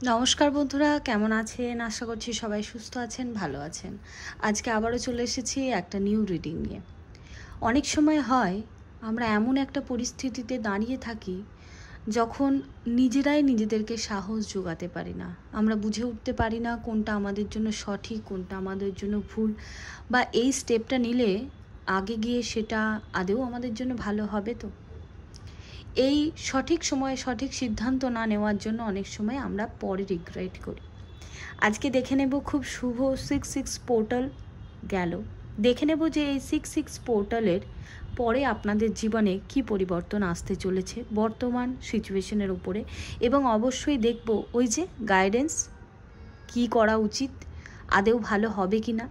নমস্কার বন্ধুরা, কেমন আছেন? আশা করছি সবাই সুস্থ আছেন, ভালো আছেন। আজকে আবারও চলে এসেছি একটা নিউ রিডিং নিয়ে। অনেক সময় হয় আমরা এমন একটা পরিস্থিতিতে দাঁড়িয়ে থাকি যখন নিজেরাই নিজেদেরকে সাহস জোগাতে পারি না। আমরা বুঝে উঠতে পারি না কোনটা আমাদের জন্য সঠিক, কোনটা আমাদের জন্য ভুল, বা এই স্টেপটা নিলে আগে গিয়ে সেটা আদৌ আমাদের জন্য ভালো হবে তো। এই সঠিক সময়ে সঠিক সিদ্ধান্ত না নেওয়ার জন্য অনেক সময় আমরা পরে রিগ্রেট করি। আজকে দেখে নেব খুব শুভ 6-6 পোর্টাল গেল। দেখে নেব যে এই 6-6 পোর্টালের পরে আপনাদের জীবনে কি পরিবর্তন আসতে চলেছে বর্তমান সিচুয়েশনের উপরে, এবং অবশ্যই দেখব ওই যে গাইডেন্স কি করা উচিত, আদেও ভালো হবে কি না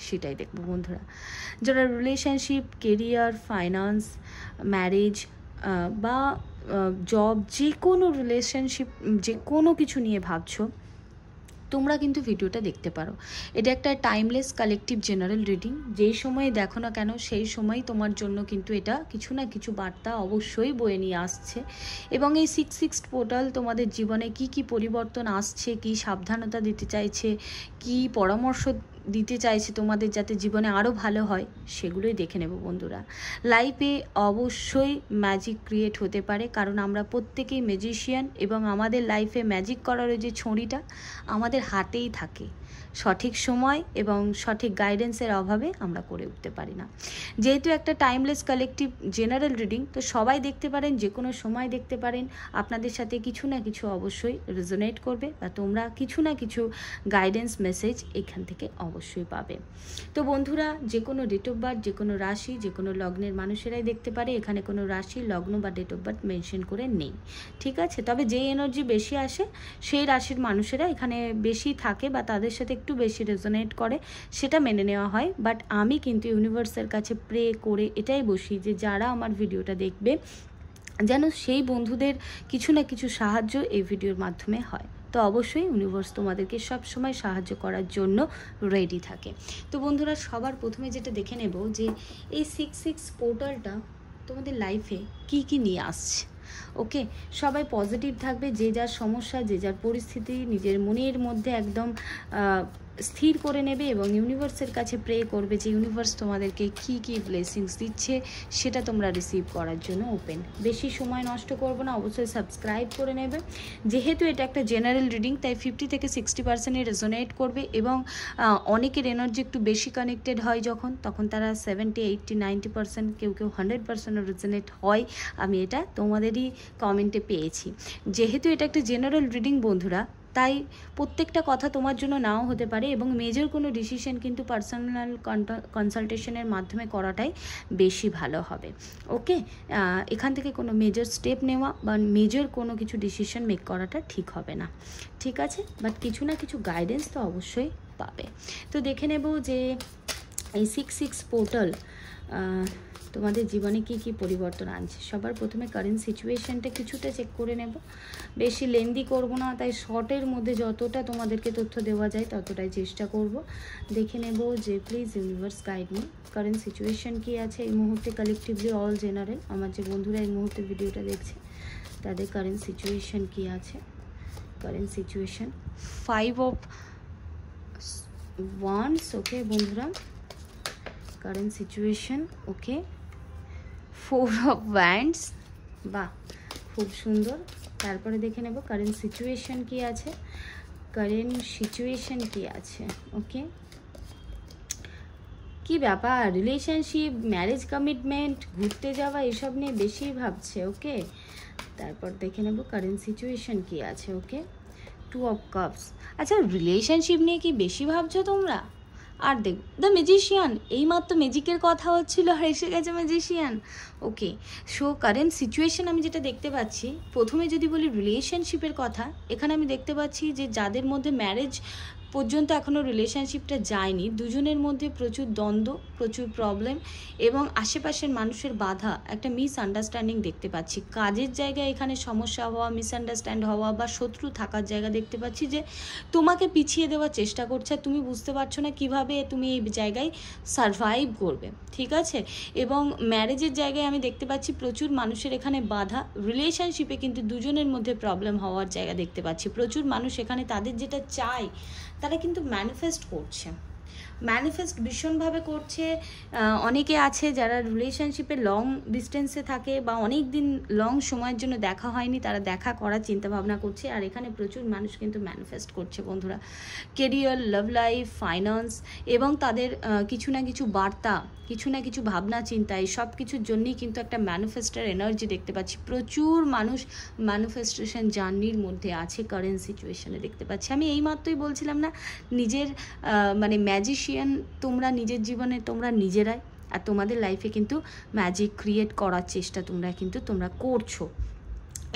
সেটাই দেখব বন্ধুরা। যারা রিলেশনশিপ, কেরিয়ার, ফাইন্যান্স, ম্যারেজ বা জব, যে কোনো রিলেশনশিপ, যে কোনো কিছু নিয়ে ভাবছো, তোমরা কিন্তু ভিডিওটা দেখতে পারো। এটা একটা টাইমলেস কালেকটিভ জেনারেল রিডিং। যেই সময়ে দেখো না কেন সেই সময় তোমার জন্য কিন্তু এটা কিছু না কিছু বার্তা অবশ্যই বয়ে নিয়ে আসছে। এবং এই 6-6 পোর্টাল তোমাদের জীবনে কি কি পরিবর্তন আসছে, কি সাবধানতা দিতে চাইছে, কি পরামর্শ দিতে চাইছে তোমাদের যাতে জীবনে আরও ভালো হয়, সেগুলোই দেখে নেব বন্ধুরা। লাইফে অবশ্যই ম্যাজিক ক্রিয়েট হতে পারে, কারণ আমরা প্রত্যেকেই ম্যাজিশিয়ান, এবং আমাদের লাইফে ম্যাজিক করার ওই যে ছড়িটা আমাদের হাতেই থাকে। সঠিক সময় এবং সঠিক গাইডেন্সের অভাবে আমরা করে উঠতে পারি না। যেহেতু একটা টাইমলেস কালেকটিভ জেনারেল রিডিং, তো সবাই দেখতে পারেন, যে কোনো সময় দেখতে পারেন। আপনাদের সাথে কিছু না কিছু অবশ্যই রেজোনেট করবে, বা তোমরা কিছু না কিছু গাইডেন্স মেসেজ এখান থেকে অবশ্যই পাবে। তো বন্ধুরা, যে কোনো ডেট অফ বার্থ, যে কোনো রাশি, যে কোনো লগ্নের মানুষেরাই দেখতে পারে। এখানে কোনো রাশি, লগ্ন বা ডেট অফ বার্থ মেনশন করে নেই, ঠিক আছে? তবে যে এনার্জি বেশি আসে সেই রাশির মানুষেরা এখানে বেশি থাকে, বা তাদের সাথে একটু বেশি রেজোনেট করে, সেটা মেনে নেওয়া হয়। বাট আমি কিন্তু ইউনিভার্সের কাছে প্রে করে এটাই বসি যে যারা আমার ভিডিওটা দেখবে যেন সেই বন্ধুদের কিছু না কিছু সাহায্য এই ভিডিওর মাধ্যমে হয়। তো অবশ্যই ইউনিভার্স তোমাদেরকে সব সময় সাহায্য করার জন্য রেডি থাকে। তো বন্ধুরা, সবার প্রথমে যেটা দেখে নেব যে এই 6-6 পোর্টালটা তোমাদের লাইফে কি কি নিয়ে আসছে। ওকে, সবাই পজিটিভ থাকবে। যে যার সমস্যা, যে যার পরিস্থিতি নিজের মনের মধ্যে একদম স্থির করে নেবে, এবং ইউনিভার্সের কাছে প্রে করবে যে ইউনিভার্স তোমাদেরকে কি কি ব্লেসিংস দিচ্ছে সেটা তোমরা রিসিভ করার জন্য ওপেন। বেশি সময় নষ্ট করবো না, অবশ্যই সাবস্ক্রাইব করে নেবে। যেহেতু এটা একটা জেনারেল রিডিং, তাই 50 থেকে 60% রেজোনেট করবে, এবং অনেকের এনার্জি একটু বেশি কানেক্টেড হয় যখন, তখন তারা 70, 80, 90%, কেউ কেউ 100% রেজোনেট হয়। আমি এটা তোমাদেরই কমেন্টে পেয়েছি। যেহেতু এটা একটা জেনারেল রিডিং বন্ধুরা, তাই প্রত্যেকটা কথা তোমার জন্য নাও হতে পারে, এবং মেজর কোনো ডিসিশন কিন্তু পার্সোনাল কনসালটেশনের মাধ্যমে করাটাই বেশি ভালো হবে। ওকে, এখান থেকে কোনো মেজর স্টেপ নেওয়া বা মেজর কোনো কিছু ডিসিশন মেক করাটা ঠিক হবে না, ঠিক আছে? বাট কিছু না কিছু গাইডেন্স তো অবশ্যই পাবে। তো দেখে নেব যে এই 6-6 পোর্টাল তোমাদের জীবনে কি কি পরিবর্তন আনছে। সবার প্রথমে কারেন্ট সিচুয়েশনটা কিছুটা চেক করে নেব, বেশি লেন্দি করব না, তাই শর্টের মধ্যে যতটা তোমাদেরকে তথ্য দেওয়া যায় ততটাই চেষ্টা করব। দেখে নেব যে please universe guide me, current situation কি আছে এই মুহূর্তে, কালেকটিভলি অল জেনারেল। আমার যে বন্ধুরা এই মুহূর্তে ভিডিওটা দেখছে তাদের কারেন্ট সিচুয়েশন কি আছে। কারেন্ট সিচুয়েশন 5 of Wands, ওকে বন্ধুরা, current situation. Okay, 4 of Wands, বাহ খুব সুন্দর। তারপরে দেখে নেব কারেন্ট সিচুয়েশন কি আছে, কারেন্ট সিচুয়েশন কি আছে। ওকে, কি ব্যাপার, রিলেশনশিপ, ম্যারেজ, কমিটমেন্ট, ঘুরতে যাওয়া, এসব নিয়ে বেশি ভাবছে। ওকে, তারপর দেখে নেব কারেন্ট সিচুয়েশন কি আছে। ওকে, 2 of Cups। আচ্ছা, রিলেশনশিপ নিয়ে কি বেশি ভাবছো তোমরা? আর দেখ দ্য ম্যাজিশিয়ান, এইমাত্র ম্যাজিকের কথা হচ্ছিল আর এসে গেছে ম্যাজিশিয়ান। ওকে, সো কারেন্ট সিচুয়েশন আমি যেটা দেখতে পাচ্ছি, প্রথমে যদি বলি রিলেশনশিপের কথা, এখানে আমি দেখতে পাচ্ছি যে যাদের মধ্যে ম্যারেজ পর্যন্ত এখনও রিলেশনশিপটা যায়নি, দুজনের মধ্যে প্রচুর দ্বন্দ্ব, প্রচুর প্রবলেম এবং আশেপাশের মানুষের বাধা, একটা মিসআন্ডারস্ট্যান্ডিং দেখতে পাচ্ছি। কাজের জায়গায় এখানে সমস্যা হওয়া, মিসআন্ডারস্ট্যান্ড হওয়া বা শত্রু থাকার জায়গা দেখতে পাচ্ছি, যে তোমাকে পিছিয়ে দেওয়ার চেষ্টা করছে, তুমি বুঝতে পারছো না কিভাবে তুমি এই জায়গায় সারভাইভ করবে, ঠিক আছে। এবং ম্যারেজের জায়গায় আমি দেখতে পাচ্ছি প্রচুর মানুষের এখানে বাধা, রিলেশনশিপে কিন্তু দুজনের মধ্যে প্রবলেম হওয়ার জায়গা দেখতে পাচ্ছি। প্রচুর মানুষ এখানে তাদের যেটা চায় তারা কিন্তু ম্যানিফেস্ট করছে, ম্যানিফেস্ট ভীষণভাবে করছে। অনেকে আছে যারা রিলেশনশিপে লং ডিস্টেন্সে থাকে বা অনেক দিন লং সময়ের জন্য দেখা হয়নি, তারা দেখা করার চিন্তাভাবনা করছে। আর এখানে প্রচুর মানুষ কিন্তু ম্যানিফেস্ট করছে বন্ধুরা, কেরিয়ার, লাভ লাইফ, ফাইন্যান্স এবং তাদের কিছু না কিছু বার্তা, কিছু না কিছু ভাবনা চিন্তা, এই সব কিছুর জন্যই কিন্তু একটা ম্যানিফেস্টার এনার্জি দেখতে পাচ্ছি। প্রচুর মানুষ ম্যানিফেস্টেশন জার্নির মধ্যে আছে কারেন্ট সিচুয়েশনে দেখতে পাচ্ছি। আমি এইমাত্রই বলছিলাম না, নিজের মানে ম্যাজিশিয়ান তোমরা নিজের জীবনে, তোমরা নিজেরাই, আর তোমাদের লাইফে কিন্তু ম্যাজিক ক্রিয়েট করার চেষ্টা তোমরা করছো।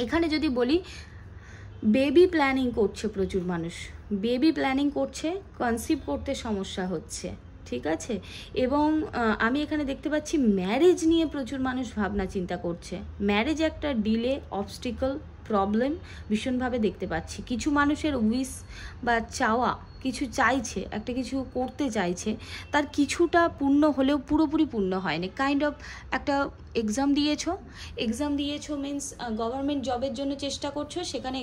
এখানে যদি বলি, বেবি প্ল্যানিং করছে প্রচুর মানুষ, বেবি প্ল্যানিং করছে, কনসিভ করতে সমস্যা হচ্ছে, ঠিক আছে। এবং আমি এখানে দেখতে পাচ্ছি ম্যারেজ নিয়ে প্রচুর মানুষ ভাবনা চিন্তা করছে। ম্যারেজ একটা ডিলে, অবস্টিকল, প্রবলেম ভীষণভাবে দেখতে পাচ্ছি। কিছু মানুষের উইশ বা চাওয়া, কিছু চাইছে, একটা কিছু করতে চাইছে, তার কিছুটা পূর্ণ হলেও পুরোপুরি পূর্ণ হয়নি। কাইন্ড অফ একটা এক্সাম দিয়েছো মিন্স গভর্নমেন্ট জবের জন্য চেষ্টা করছো, সেখানে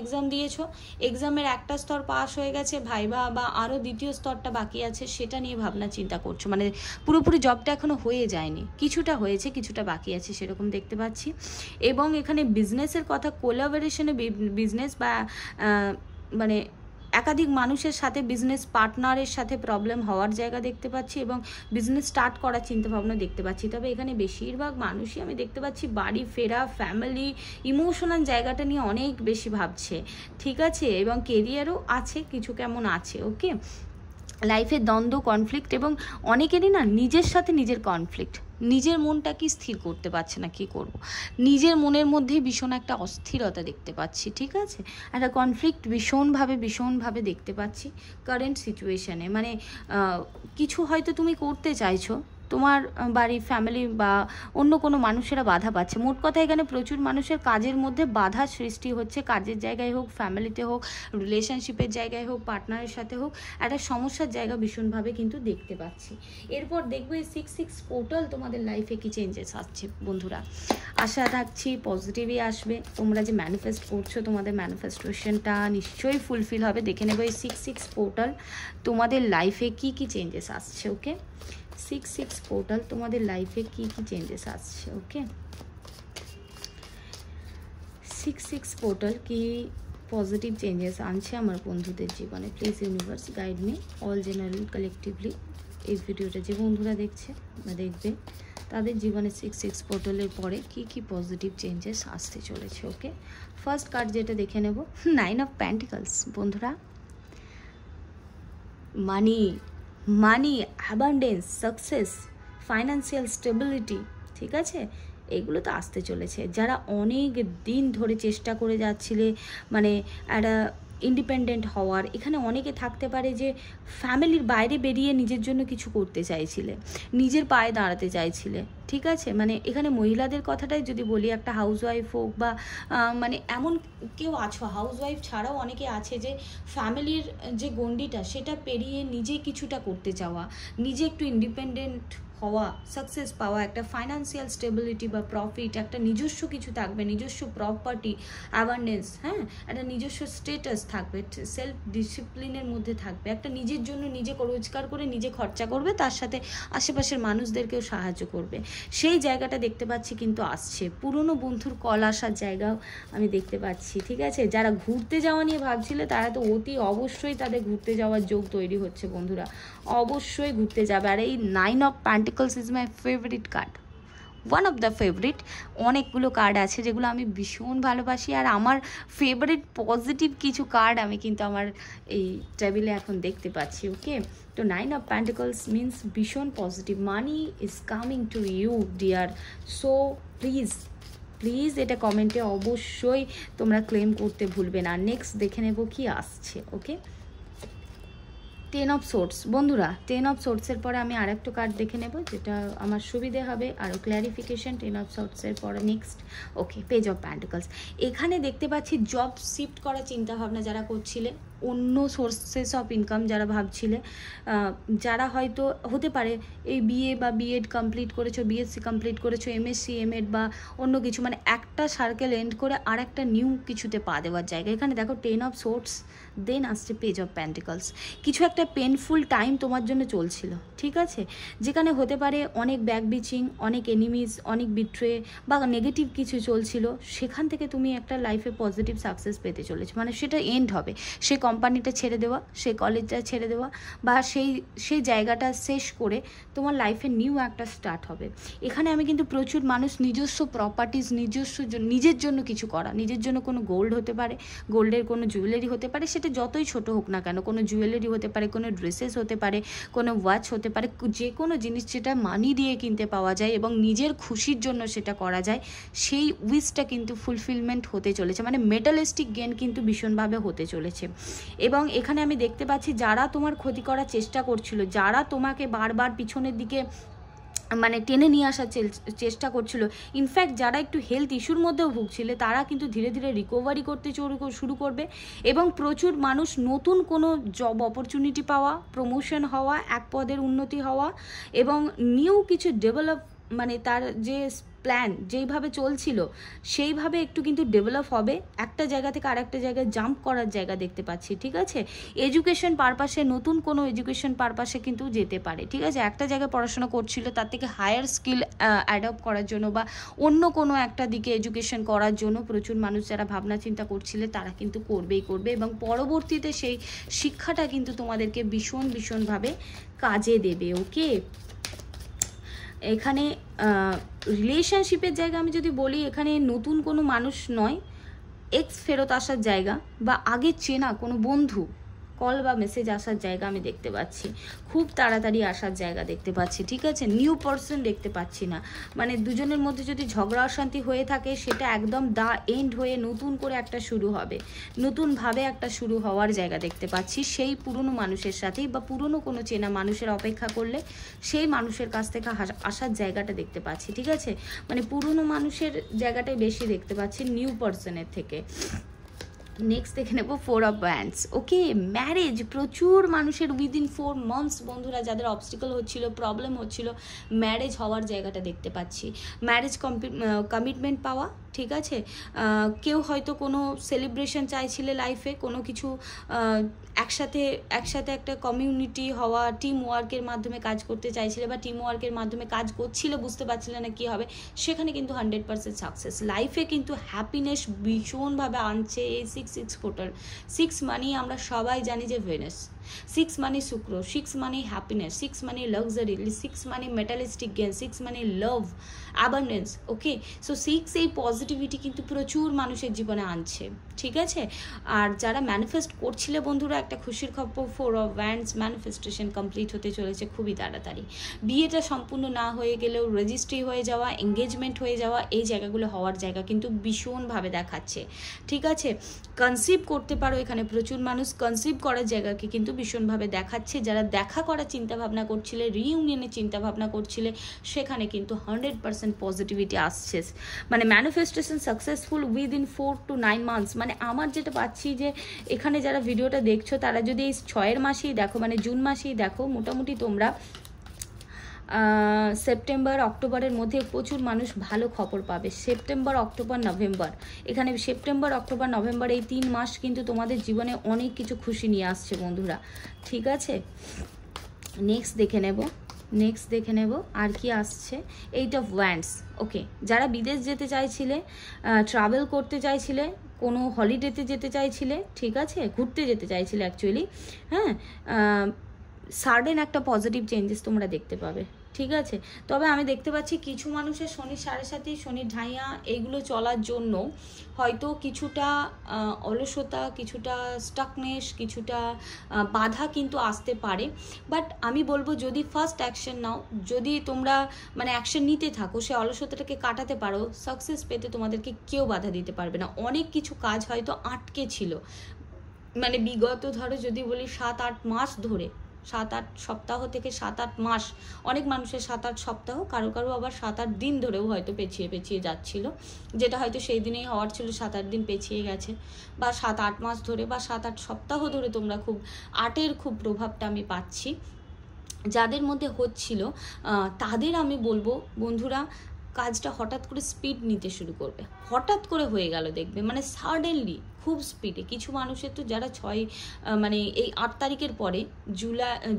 এক্সামের একটা স্তর পাস হয়ে গেছে, ভাইবা বা আরও দ্বিতীয় স্তরটা বাকি আছে, সেটা নিয়ে ভাবনা চিন্তা করছো। মানে পুরোপুরি জবটা এখনও হয়ে যায়নি, কিছুটা হয়েছে, কিছুটা বাকি আছে, সেরকম দেখতে পাচ্ছি। এবং এখানে বিজনেসের কথা, কোলাবোরেশনে বিজনেস বা মানে একাধিক মানুষের সাথে, বিজনেস পার্টনারের সাথে প্রবলেম হওয়ার জায়গা দেখতে পাচ্ছি এবং বিজনেস স্টার্ট করার চিন্তাভাবনা দেখতে পাচ্ছি। তবে এখানে বেশিরভাগ মানুষই আমি দেখতে পাচ্ছি বাড়ি ফেরা, ফ্যামিলি, ইমোশনাল জায়গাটা নিয়ে অনেক বেশি ভাবছে, ঠিক আছে। এবং কেরিয়ারও আছে, কিছু কেমন আছে, ওকে। লাইফে দ্বন্দ্ব, কনফ্লিক্ট এবং অনেকেরই না নিজের সাথে নিজের কনফ্লিক্ট, নিজের মনটা কি স্থির করতে পারছে না, কি করব, নিজের মনের মধ্যেই ভীষণ একটা অস্থিরতা দেখতে পাচ্ছি, ঠিক আছে। একটা কনফ্লিক্ট ভীষণভাবে দেখতে পাচ্ছি কারেন্ট সিচুয়েশানে। মানে কিছু হয়তো তুমি করতে চাইছো, তোমার বাড়ি, ফ্যামিলি বা অন্য কোনো মানুষেরা বাধা পাচ্ছে। মোট কথা এখানে প্রচুর মানুষের কাজের মধ্যে বাধা সৃষ্টি হচ্ছে, কাজের জায়গায় হোক, ফ্যামিলিতে হোক, রিলেশনশিপের জায়গায় হোক, পার্টনারের সাথে হোক, একটা সমস্যার জায়গা ভীষণভাবে কিন্তু দেখতে পাচ্ছি। এরপর দেখবো এই 6-6 পোর্টাল তোমাদের লাইফে কি চেঞ্জেস আসছে বন্ধুরা। আশা রাখছি পজিটিভই আসবে, তোমরা যে ম্যানিফেস্ট করছো তোমাদের ম্যানিফেস্টেশনটা নিশ্চয়ই ফুলফিল হবে। দেখে নেবো এই 6-6 পোর্টাল তোমাদের লাইফে কি কি চেঞ্জেস আসছে, ওকে। 6-6 পোর্টাল তোমাদের লাইফে কি কি চেঞ্জেস আসছে, ওকে। 6-6 পোর্টাল কি পজিটিভ চেঞ্জেস আনছে আমার বন্ধুদের জীবনে। Please universe guide me, all general collectively. এই ভিডিওটা যে বন্ধুরা দেখছে বা দেখবে, তাদের জীবনে 6-6 পোর্টালের পরে কি কি পজিটিভ চেঞ্জেস আসতে চলেছে, ওকে। ফার্স্ট কার্ড যেটা দেখে নেব, 9 অফ পেন্টিকলস বন্ধুরা। মানি, অ্যাবান্ডেন্স, সাকসেস, ফাইন্যান্সিয়াল স্টেবিলিটি, ঠিক আছে, এগুলো তো আসতে চলেছে। যারা অনেক দিন ধরে চেষ্টা করে যাচ্ছিলে মানে একটা ইন্ডিপেন্ডেন্ট হওয়ার, এখানে অনেকে থাকতে পারে যে ফ্যামিলির বাইরে বেরিয়ে নিজের জন্য কিছু করতে চাইছিলে, নিজের পায়ে দাঁড়াতে চাইছিলে, ঠিক আছে। মানে এখানে মহিলাদের কথাটাই যদি বলি, একটা হাউসওয়াইফ হোক বা মানে এমন কেউ আছো, হাউসওয়াইফ ছাড়াও অনেকে আছে যে ফ্যামিলির যে গণ্ডিটা সেটা পেরিয়ে নিজে কিছুটা করতে চাওয়া, নিজে একটু ইন্ডিপেন্ডেন্ট হওয়া, সাকসেস পাওয়া, একটা ফাইন্যান্সিয়াল স্টেবিলিটি বা প্রফিট, একটা নিজস্ব কিছু থাকবে, নিজস্ব প্রপার্টি, অ্যাবান্ডেন্স, হ্যাঁ, একটা নিজস্ব স্টেটাস থাকবে, সেলফ ডিসিপ্লিনের মধ্যে থাকবে, একটা নিজের জন্য নিজে রোজগার করে নিজে খরচা করবে, তার সাথে আশেপাশের মানুষদেরকেও সাহায্য করবে, সেই জায়গাটা দেখতে পাচ্ছি কিন্তু আসছে। পুরনো বন্ধুর কল আসার জায়গাও আমি দেখতে পাচ্ছি, ঠিক আছে। যারা ঘুরতে যাওয়া নিয়ে ভাবছিলে তারা তো অতি অবশ্যই তাদের ঘুরতে যাওয়ার যোগ তৈরি হচ্ছে বন্ধুরা, অবশ্যই ঘুরতে যাবে। আর এই 9 of pentacles is my favourite card, one of the favourite. অনেকগুলো কার্ড আছে যেগুলো আমি ভীষণ ভালোবাসি, আর আমার ফেভারিট পজিটিভ কিছু কার্ড আমি কিন্তু আমার এই টেবিলে এখন দেখতে পাচ্ছি, ওকে। তো 9 অফ পেন্টিকলস মিন্স ভীষণ positive, money is coming to you dear. So please এটা কমেন্টে অবশ্যই তোমরা ক্লেম করতে ভুলবে না। নেক্সট দেখে নেব কি আসছে, ওকে। টেন অফ সোর্টস বন্ধুরা, টেন অফ সোর্টসের পরে আমি আর একটা কার্ড দেখে নেব যেটা আমার সুবিধে হবে আরও ক্ল্যারিফিকেশন। টেন অফ সোর্টসের পরে next okay page of pentacles. এখানে দেখতে পাচ্ছি জব শিফট করার চিন্তাভাবনা যারা করছিলে, অন্য সোর্সেস অফ ইনকাম যারা ভাবছিলে, যারা হয়তো হতে পারে এই বিএ বা বিএড কমপ্লিট করেছো, বিএসসি কমপ্লিট করেছো, এমএসসি এমএড বা অন্য কিছু, মানে একটা সার্কেল এন্ড করে আর একটা নিউ কিছুতে পা দেওয়ার জায়গা। এখানে দেখো টেন অফ সোর্টস, দেন আসছে পেজ অফ প্যান্টিকলস। কিছু একটা পেনফুল টাইম তোমার জন্য চলছিল, ঠিক আছে, যেখানে হতে পারে অনেক ব্যাক বিচিং, অনেক এনিমিজ, অনেক বিট্রে বা নেগেটিভ কিছু চলছিল, সেখান থেকে তুমি একটা লাইফে পজিটিভ সাকসেস পেতে চলেছো, মানে সেটা এন্ড হবে। সে কোম্পানিটা ছেড়ে দেওয়া, সেই কলেজটা ছেড়ে দেওয়া বা সেই জায়গাটা শেষ করে তোমার লাইফে নিউ একটা স্টার্ট হবে। এখানে আমি কিন্তু প্রচুর মানুষ নিজস্ব প্রপার্টিজ, নিজের জন্য কিছু করা, নিজের জন্য কোনো গোল্ড হতে পারে, গোল্ডের কোনো জুয়েলারি হতে পারে, সেটা যতই ছোট হোক না কেন, কোনো জুয়েলারি হতে পারে, কোনো ড্রেসেস হতে পারে, কোনো ওয়াচ হতে পারে, যে কোনো জিনিস যেটা মানি দিয়ে কিনতে পাওয়া যায় এবং নিজের খুশির জন্য সেটা করা যায়, সেই উইশটা কিন্তু ফুলফিলমেন্ট হতে চলেছে, মানে মেটালিস্টিক গেন কিন্তু ভীষণভাবে হতে চলেছে। এবং এখানে আমি দেখতে পাচ্ছি যারা তোমার ক্ষতি করার চেষ্টা করছিল, যারা তোমাকে বারবার পিছনের দিকে মানে টেনে নিয়ে আসার চেষ্টা করছিল, ইনফ্যাক্ট যারা একটু হেলথ ইস্যুর মধ্যেও ভুগছিলে, তারা কিন্তু ধীরে ধীরে রিকভারি করতে শুরু করবে এবং প্রচুর মানুষ নতুন কোনো জব অপরচুনিটি পাওয়া, প্রমোশন হওয়া, এক পদের উন্নতি হওয়া এবং নিউ কিছু ডেভেলপ, মানে তার যে প্ল্যান যেইভাবে চলছিল সেইভাবে একটু কিন্তু ডেভেলপ হবে, একটা জায়গা থেকে আরেকটা জায়গায় জাম্প করার জায়গা দেখতে পাচ্ছি, ঠিক আছে। এডুকেশন পারপাসে, নতুন কোনো এডুকেশন পারপাসে কিন্তু যেতে পারে, ঠিক আছে। একটা জায়গায় পড়াশোনা করছিল, তার থেকে হায়ার স্কিল অ্যাডপ্ট করার জন্য বা অন্য কোনো একটা দিকে এডুকেশন করার জন্য প্রচুর মানুষ যারা ভাবনা চিন্তা করছিলে তারা কিন্তু করবেই করবে এবং পরবর্তীতে সেই শিক্ষাটা কিন্তু তোমাদেরকে ভীষণভাবে কাজে দেবে। ওকে, এখানে রিলেশনশিপের জায়গা আমি যদি বলি, এখানে নতুন কোনো মানুষ নয়, এক্স ফেরত আসার জায়গা বা আগে চেনা কোনো বন্ধু কল বা মেসেজ আসার জায়গা আমি দেখতে পাচ্ছি, খুব তাড়াতাড়ি আসার জায়গা দেখতে পাচ্ছি, ঠিক আছে। নিউ পারসন দেখতে পাচ্ছি না, মানে দুজনের মধ্যে যদি ঝগড়া অশান্তি হয়ে থাকে সেটা একদম দা এন্ড হয়ে নতুন করে একটা শুরু হবে, নতুনভাবে একটা শুরু হওয়ার জায়গা দেখতে পাচ্ছি সেই পুরনো মানুষের সাথেই বা পুরনো কোনো চেনা মানুষের অপেক্ষা করলে সেই মানুষের কাছ থেকে আসার জায়গাটা দেখতে পাচ্ছি, ঠিক আছে। মানে পুরনো মানুষের জায়গাটাই বেশি দেখতে পাচ্ছি নিউ পারসনের থেকে। নেক্সট দেখে নেবো four of wands. Okay, marriage, প্রচুর মানুষের উইদিন 4 মান্থস বন্ধুরা যাদের অবস্টিকল হচ্ছিল, প্রবলেম হচ্ছিল, ম্যারেজ হওয়ার জায়গাটা দেখতে পাচ্ছি, ম্যারেজ কমিটমেন্ট পাওয়া, ঠিক আছে। কেউ হয়তো কোনো সেলিব্রেশন চাইছিলে লাইফে, কোনো কিছু একসাথে একটা কমিউনিটি হওয়া, টিম ওয়ার্কের মাধ্যমে কাজ করতে চাইছিলে বা টিম ওয়ার্কের মাধ্যমে কাজ করছিলে, বুঝতে পারছিলে না কী হবে, সেখানে কিন্তু 100% সাকসেস। লাইফে কিন্তু হ্যাপিনেস ভীষণভাবে আনছে এই 6 পোর্টাল। 6 মানেই আমরা সবাই জানি যে ভেনাস, 6 মানে শুক্র, 6 মানে হ্যাপিনেস, 6 মানে লাক্সারি, 6 মানে মেটালিস্টিক গেন, 6 মানে লাভ, অ্যাবান্ডেন্স। ওকে, সো 6 এই পজিটিভিটি কিন্তু প্রচুর মানুষের জীবনে আনছে, ঠিক আছে। আর যারা ম্যানিফেস্ট করছিলে বন্ধুরা, একটা খুশির খবর, 4 অফ ওয়ান্ডস ম্যানিফেস্টেশন কমপ্লিট হতে চলেছে খুবই তাড়াতাড়ি। বিয়েটা সম্পূর্ণ না হয়ে গেলেও রেজিস্ট্রি হয়ে যাওয়া, এঙ্গেজমেন্ট হয়ে যাওয়া, এই জায়গাগুলো হওয়ার জায়গা কিন্তু ভীষণভাবে দেখাচ্ছে, ঠিক আছে। কনসিভ করতে পারো, এখানে প্রচুর মানুষ কনসিভ করার জায়গাকে কিন্তু ভীষণভাবে দেখাচ্ছে। যারা দেখা করার চিন্তাভাবনা করছিলে, রিইউনিয়নের চিন্তাভাবনা করছিলে, সেখানে কিন্তু 100% পজিটিভিটি আসছে, মানে manifestation successful within 4 to 9 months. মানে আমার যেটা পাচ্ছি যে এখানে যারা ভিডিওটা দেখছো তারা যদি এই 6 মাসেই দেখো, মানে জুন মাসেই দেখো, মোটামুটি তোমরা সেপ্টেম্বর অক্টোবরের মধ্যে প্রচুর মানুষ ভালো খবর পাবে। সেপ্টেম্বর অক্টোবর নভেম্বর, এখানে সেপ্টেম্বর অক্টোবর নভেম্বর এই 3 মাস কিন্তু তোমাদের জীবনে অনেক কিছু খুশি নিয়ে আসছে বন্ধুরা, ঠিক আছে। নেক্সট দেখে নেব আর কি আসছে। 8 অফ ওয়ান্ডস। ওকে, যারা বিদেশ যেতে চাইছিলে, ট্রাভেল করতে চাইছিলে, কোনো হলিডেতে যেতে চাইছিলে, ঠিক আছে, ঘুরতে যেতে চাইছিলে অ্যাকচুয়ালি, হ্যাঁ, সাডেন একটা পজিটিভ চেঞ্জেস তোমরা দেখতে পাবে, ঠিক আছে। তবে আমি দেখতে পাচ্ছি কিছু মানুষের শনির 7.5, শনির ঢাইয়া এইগুলো চলার জন্য হয়তো কিছুটা অলসতা, কিছুটা স্টাকনেস, কিছুটা বাধা কিন্তু আসতে পারে। বাট আমি বলবো যদি ফার্স্ট অ্যাকশন নাও, যদি তোমরা মানে অ্যাকশন নিতে থাকো, সে অলসতাটাকে কাটাতে পারো, সাকসেস পেতে তোমাদেরকে কেউ বাধা দিতে পারবে না। অনেক কিছু কাজ হয়তো আটকে ছিল, মানে বিগত ধরো যদি বলি 7-8 মাস ধরে, 7-8 সপ্তাহ থেকে 7-8 মাস, অনেক মানুষের 7-8 সপ্তাহ, কারো কারো আবার 7-8 দিন ধরেও হয়তো পেছিয়ে পেছিয়ে যাচ্ছিল, যেটা হয়তো সেই দিনেই হওয়ার ছিল 7-8 দিন পেছিয়ে গেছে, বা 7-8 মাস ধরে বা 7-8 সপ্তাহ ধরে তোমরা খুব 8-এর খুব প্রভাবটা আমি পাচ্ছি যাদের মধ্যে হচ্ছিল। তাদের আমি বলবো বন্ধুরা, কাজটা হঠাৎ করে স্পিড নিতে শুরু করবে, হঠাৎ করে হয়ে গেল দেখবে, মানে সাডেনলি খুব স্পিডে। কিছু মানুষের তো যারা মানে এই 8 তারিখের পরে,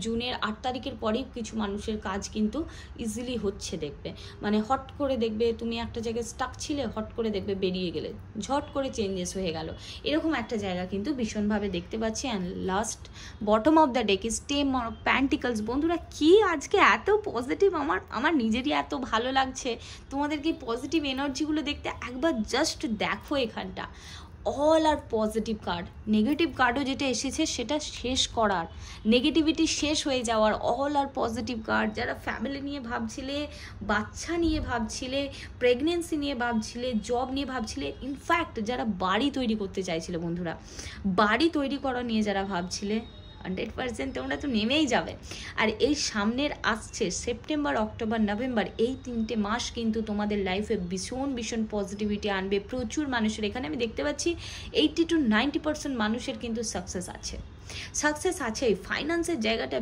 জুনের 8 তারিখের পরেই কিছু মানুষের কাজ কিন্তু ইজিলি হচ্ছে দেখবে, মানে হট করে দেখবে তুমি একটা জায়গায় স্টাক ছিলে, হট করে দেখবে বেরিয়ে গেলে, ঝট করে চেঞ্জেস হয়ে গেল, এরকম একটা জায়গা কিন্তু ভীষণভাবে দেখতে পাচ্ছি। And last bottom of the deck is টেম অফ প্যান্টিকলস। বন্ধুরা কি আজকে এত পজিটিভ, আমার নিজেরই এত ভালো লাগছে তোমাদেরকে পজিটিভ এনার্জিগুলো দেখতে। একবার জাস্ট দেখো এখানটা, অল আর পজিটিভ কার্ড, নেগেটিভ কার্ডও যেটা এসেছে সেটা শেষ করার, নেগেটিভিটি শেষ হয়ে যাওয়ার, অল আর পজিটিভ কার্ড। যারা ফ্যামিলি নিয়ে ভাবছিলে, বাচ্চা নিয়ে ভাবছিলে, প্রেগনেন্সি নিয়ে ভাবছিলে, জব নিয়ে ভাবছিলে, ইনফ্যাক্ট যারা বাড়ি তৈরি করতে চাইছিলে বন্ধুরা, বাড়ি তৈরি করা নিয়ে যারা ভাবছিলে, 100% তোমরা তো নেমেই যাবে। আর এই সামনের আসছে সেপ্টেম্বর, অক্টোবর, নভেম্বর, এই 3টে মাস কিন্তু তোমাদের লাইফে ভীষণ ভীষণ পজিটিভিটি আনবে। প্রচুর মানুষের এখানে আমি দেখতে পাচ্ছি 80 to 90% মানুষের কিন্তু সাকসেস আছে। ফাইন্যান্সের জায়গাটা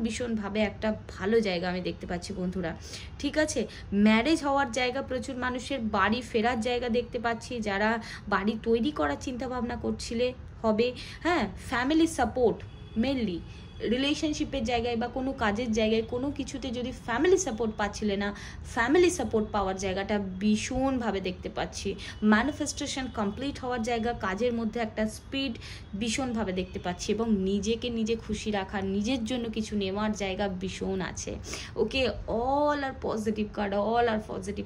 ভীষণভাবে একটা ভালো জায়গা আমি দেখতে পাচ্ছি বন্ধুরা, ঠিক আছে। ম্যারেজ হওয়ার জায়গা, প্রচুর মানুষের বাড়ি ফেরার জায়গা দেখতে পাচ্ছি, যারা বাড়ি তৈরি করার চিন্তাভাবনা করছিলে হবে, হ্যাঁ। ফ্যামিলি সাপোর্ট মেনলি, রিলেশনশিপের জায়গায় বা কোনো কাজের জায়গায় কোনো কিছুতে যদি ফ্যামিলি সাপোর্ট পাচ্ছিলে না, ফ্যামিলি সাপোর্ট পাওয়ার জায়গাটা ভীষণভাবে দেখতে পাচ্ছি। ম্যানিফেস্টেশন কমপ্লিট হওয়ার জায়গা, কাজের মধ্যে একটা স্পিড ভীষণভাবে দেখতে পাচ্ছি, এবং নিজে খুশি রাখার, নিজের জন্য কিছু নেওয়ার জায়গা ভীষণ আছে। ওকে, অল আর পজিটিভ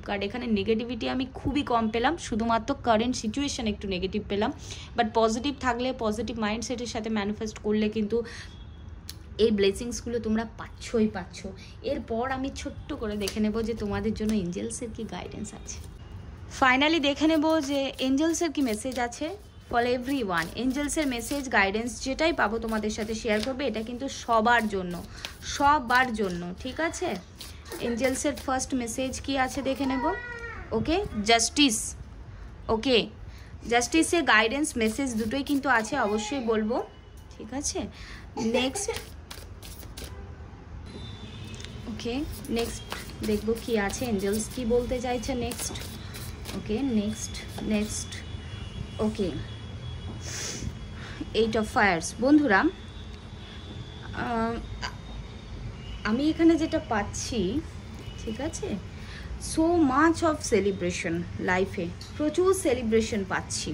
কার্ড। এখানে নেগেটিভিটি আমি খুবই কম পেলাম, শুধুমাত্র কারেন্ট সিচুয়েশন একটু নেগেটিভ পেলাম, বাট পজিটিভ থাকলে, পজিটিভ মাইন্ডসেটের সাথে ম্যানিফেস্ট করলে কিন্তু এই ব্লেসিংসগুলো তোমরা পাচ্ছ। এরপর আমি ছোট্ট করে দেখে নেব যে তোমাদের জন্য এঞ্জেলসের কি গাইডেন্স আছে। ফাইনালি দেখে নেব যে এঞ্জেলসের কি মেসেজ আছে ফর এভরিওয়ান। এঞ্জেলসের মেসেজ গাইডেন্স যেটাই পাবো তোমাদের সাথে শেয়ার করবে, এটা কিন্তু সবার জন্য, ঠিক আছে। এঞ্জেলসের ফার্স্ট মেসেজ কি আছে দেখে নেব। ওকে, জাস্টিস। ওকে, জাস্টিসের গাইডেন্স মেসেজ দুটোই কিন্তু আছে, অবশ্যই বলবো, ঠিক আছে। নেক্সট, ওকে, নেক্সট দেখবো কি আছে, এঞ্জেলস কি বলতে চাইছে next. Okay, next okay, 8 of Fires। বন্ধুরা, আমি এখানে যেটা পাচ্ছি, ঠিক আছে, সো মাচ অফ সেলিব্রেশন লাইফে, প্রচুর সেলিব্রেশন পাচ্ছি,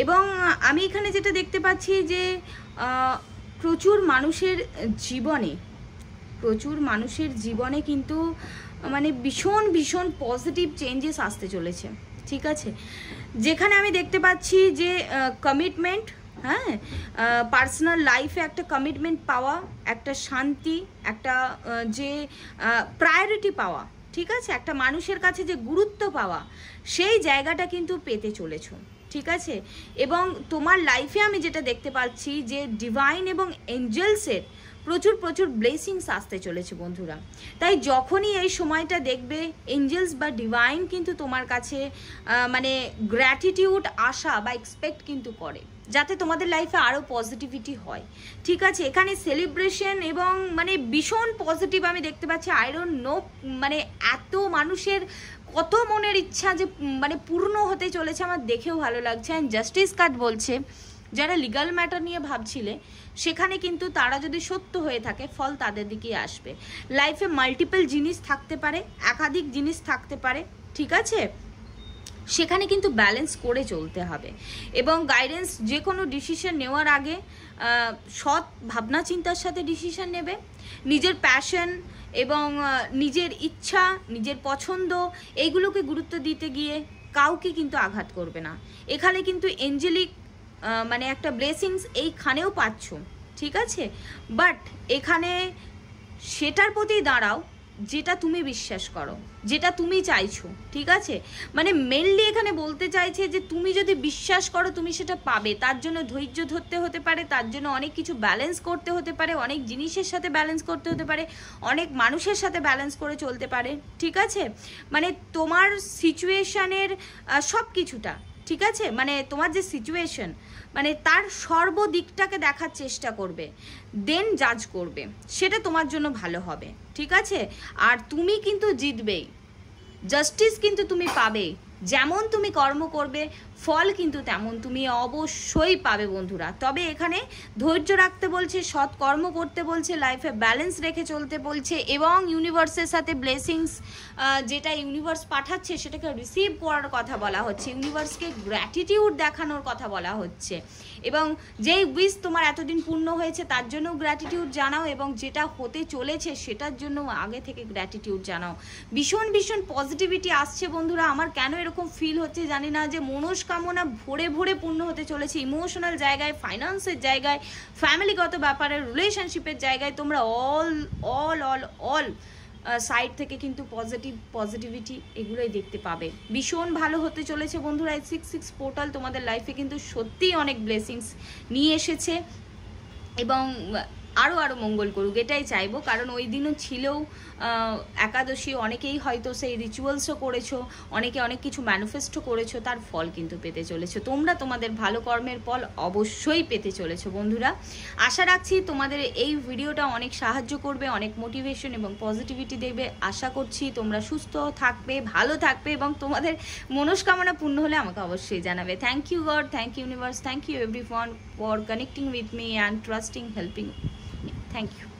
এবং আমি এখানে যেটা দেখতে পাচ্ছি যে প্রচুর মানুষের জীবনে কিন্তু মানে ভীষণ পজিটিভ চেঞ্জেস আসতে চলেছে, ঠিক আছে। যেখানে আমি দেখতে পাচ্ছি যে কমিটমেন্ট, হ্যাঁ, পার্সোনাল লাইফে একটা কমিটমেন্ট পাওয়া, একটা শান্তি, একটা যে প্রায়োরিটি পাওয়া, ঠিক আছে, একটা মানুষের কাছে যে গুরুত্ব পাওয়া, সেই জায়গাটা কিন্তু পেতে চলেছো, ঠিক আছে। এবং তোমার লাইফে আমি যেটা দেখতে পাচ্ছি যে ডিভাইন এবং এঞ্জেলসের প্রচুর ব্লেসিংস আসতে চলেছে বন্ধুরা। তাই যখনই এই সময়টা দেখবে, এঞ্জেলস বা ডিভাইন কিন্তু তোমার কাছে মানে গ্র্যাটিটিউড আশা বা এক্সপেক্ট কিন্তু করে, যাতে তোমাদের লাইফে আরও পজিটিভিটি হয়, ঠিক আছে। এখানে সেলিব্রেশন এবং মানে ভীষণ পজিটিভ আমি দেখতে পাচ্ছি। আই ডোন্ট নো, মানে এত মানুষের কত মনের ইচ্ছা যে মানে পূর্ণ হতে চলেছে, আমার দেখেও ভালো লাগছে। অ্যান্ড জাস্টিস কার্ড বলছে, যারা লিগাল ম্যাটার নিয়ে ভাবছিলে, সেখানে কিন্তু তারা যদি সত্য হয়ে থাকে, ফল তাদের দিকেই আসবে। লাইফে মাল্টিপল জিনিস থাকতে পারে, একাধিক জিনিস থাকতে পারে, ঠিক আছে, সেখানে কিন্তু ব্যালেন্স করে চলতে হবে। এবং গাইডেন্স, যে কোনো ডিসিশন নেওয়ার আগে সৎ ভাবনা চিন্তার সাথে ডিসিশন নেবে। নিজের প্যাশন এবং নিজের ইচ্ছা, নিজের পছন্দ, এইগুলোকে গুরুত্ব দিতে গিয়ে কাউকে কিন্তু আঘাত করবে না। এখানে কিন্তু এঞ্জেলিক মানে একটা ব্লেসিংস এইখানেও পাচ্ছ, ঠিক আছে। বাট এখানে সেটার প্রতি দাঁড়াও যেটা তুমি বিশ্বাস করো, যেটা তুমি চাইছো, ঠিক আছে? মানে মেনলি এখানে বলতে চাইছে যে তুমি যদি বিশ্বাস করো তুমি সেটা পাবে। তার জন্য ধৈর্য ধরতে হতে পারে, তার জন্য অনেক কিছু ব্যালেন্স করতে হতে পারে, অনেক জিনিসের সাথে ব্যালেন্স করতে হতে পারে, অনেক মানুষের সাথে ব্যালেন্স করে চলতে পারে, ঠিক আছে? মানে তোমার সিচুয়েশানের সব কিছুটা, ঠিক আছে? মানে তোমার যে সিচুয়েশন, মানে তার সর্বদিকটাকে দেখার চেষ্টা করবে, দেন জাজ করবে, সেটা তোমার জন্য ভালো হবে, ঠিক আছে? আর তুমি কিন্তু জিতবেই, জাস্টিস কিন্তু তুমি পাবে, যেমন তুমি কর্ম করবে ফল কিন্তু তেমন তুমি অবশ্যই পাবে বন্ধুরা। তবে এখানে ধৈর্য রাখতে বলছে, সৎ কর্ম করতে বলছে, লাইফে ব্যালেন্স রেখে চলতে বলছে, এবং ইউনিভার্সের সাথে ব্লেসিংস যেটা ইউনিভার্স পাঠাচ্ছে সেটাকে রিসিভ করার কথা বলা হচ্ছে, ইউনিভার্সকে গ্র্যাটিটিউড দেখানোর কথা বলা হচ্ছে, এবং যেই উইশ তোমার এতদিন পূর্ণ হয়েছে তার জন্যও গ্র্যাটিটিউড জানাও, এবং যেটা হতে চলেছে সেটার জন্য আগে থেকে গ্র্যাটিটিউড জানাও। ভীষণ ভীষণ পজিটিভিটি আসছে বন্ধুরা। আমার কেন এরকম ফিল হচ্ছে জানি না, যে মনস্কামনা ভরে ভরে পূর্ণ হতে চলেছে। ইমোশনাল জায়গায়, ফাইন্যান্সের জায়গায়, ফ্যামিলিগত ব্যাপারে, রিলেশনশিপের জায়গায় তোমরা অল সাইড থেকে কিন্তু পজিটিভিটি এগুলোই দেখতে পাবে। ভীষণ ভালো হতে চলেছে বন্ধুরা। এই 6/6 পোর্টাল তোমাদের লাইফে কিন্তু সত্যিই অনেক ব্লেসিংস নিয়ে এসেছে, এবং আরও মঙ্গল করুক এটাই চাইবো। কারণ ওই দিনও ছিলও একাদশী, অনেকেই হয়তো সেই রিচুয়ালসও করেছো, অনেকে অনেক কিছু ম্যানিফেস্টও করেছো, তার ফল কিন্তু পেতে চলেছো তোমরা। তোমাদের ভালো কর্মের ফল অবশ্যই পেতে চলেছো বন্ধুরা। আশা রাখছি তোমাদের এই ভিডিওটা অনেক সাহায্য করবে, অনেক মোটিভেশন এবং পজিটিভিটি দেবে। আশা করছি তোমরা সুস্থ থাকবে, ভালো থাকবে, এবং তোমাদের মনস্কামনা পূর্ণ হলে আমাকে অবশ্যই জানাবে। Thank you God, thank you universe, thank you everyone for connecting with me and trusting, helping. Thank you.